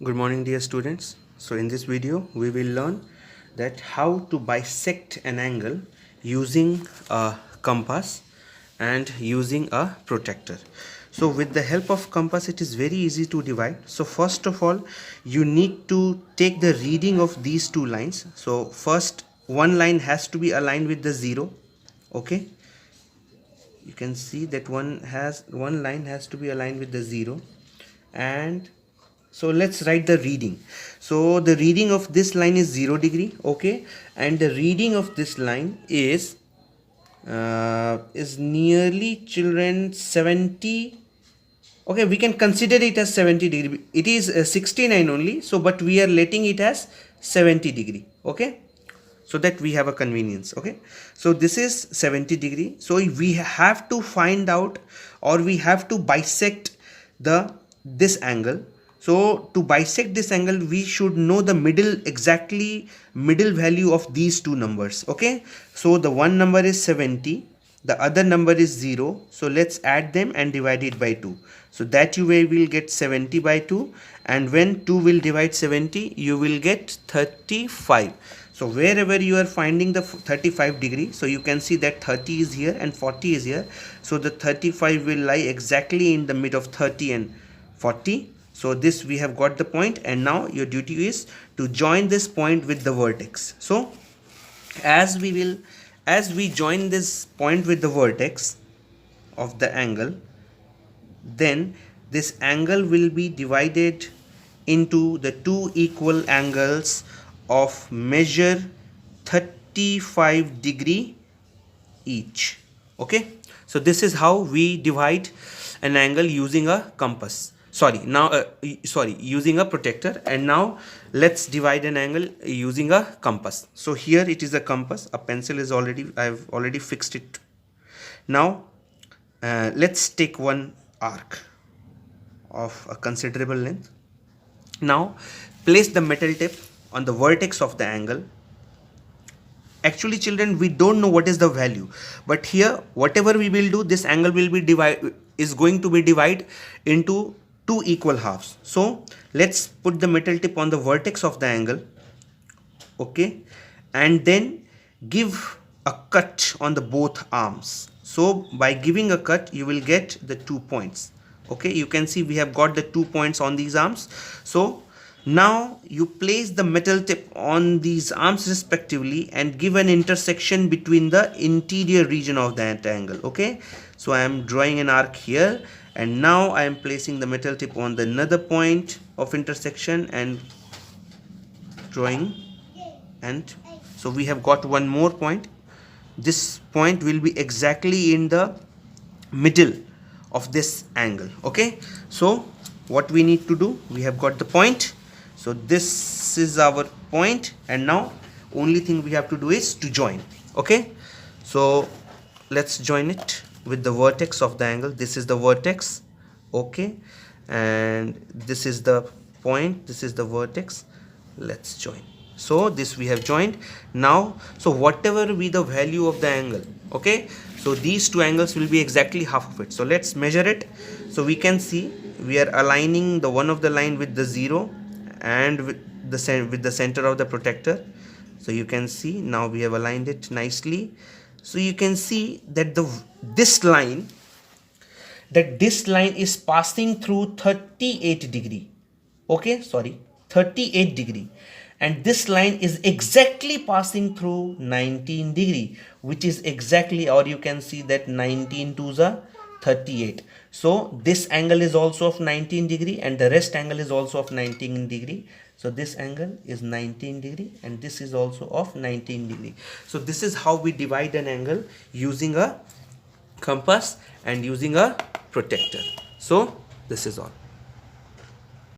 Good morning, dear students. So in this video we will learn that how to bisect an angle using a compass and using a protractor. So with the help of compass it is very easy to divide. So first of all you need to take the reading of these two lines. So first one line has to be aligned with the 0. Okay, you can see that one line has to be aligned with the 0. And so let's write the reading. So the reading of this line is 0 degree. Okay, and the reading of this line is nearly, children, 70. Okay, we can consider it as 70 degree. It is 69 only, so but we are letting it as 70 degree. Okay, so that we have a convenience. Okay, so this is 70 degree. So we have to find out, or we have to bisect this angle. So to bisect this angle we should know the middle value of these two numbers. Okay, so the one number is 70, the other number is 0. So let's add them and divide it by 2. So that you will get 70 by 2, and when 2 will divide 70 you will get 35. So wherever you are finding the 35 degree, so you can see that 30 is here and 40 is here. So the 35 will lie exactly in the mid of 30 and 40. So this we have got the point, and now your duty is to join this point with the vertex. So as we join this point with the vertex of the angle, then this angle will be divided into the two equal angles of measure 35 degree each. Okay, so this is how we divide an angle using a compass, using a protractor. And now let's divide an angle using a compass. So here it is a compass, a pencil is I've already fixed it. Now let's take one arc of a considerable length. Now place the metal tip on the vertex of the angle. Actually, children, we don't know what is the value, but here whatever we will do, this angle will be going to be divided into two equal halves. So let's put the metal tip on the vertex of the angle. Okay, and then give a cut on the both arms. So by giving a cut you will get the 2 points. Okay, you can see we have got the 2 points on these arms. So now you place the metal tip on these arms respectively and give an intersection between the interior region of that angle. Okay, so I am drawing an arc here, and now I am placing the metal tip on the another point of intersection and drawing, and so we have got one more point. This point will be exactly in the middle of this angle. Okay, so what we need to do, we have got the point. So this is our point, and now only thing we have to do is to join. Okay, so let's join it with the vertex of the angle. This is the vertex. Okay, and this is the point, this is the vertex. Let's join. So this we have joined. Now, so whatever be the value of the angle, okay, so these two angles will be exactly half of it. So let's measure it. So we can see we are aligning the one of the line with the 0 and with the center of the protractor. So you can see now we have aligned it nicely. So you can see that this line is passing through 38 degree. Okay, sorry, 38 degree, and this line is exactly passing through 19 degree, which is exactly, or you can see that 19 to the 38. So this angle is also of 19 degree, and the rest angle is also of 19 degree. So this angle is 19 degree, and this is also of 19 degree. So this is how we divide an angle using a compass and using a protractor. So this is all.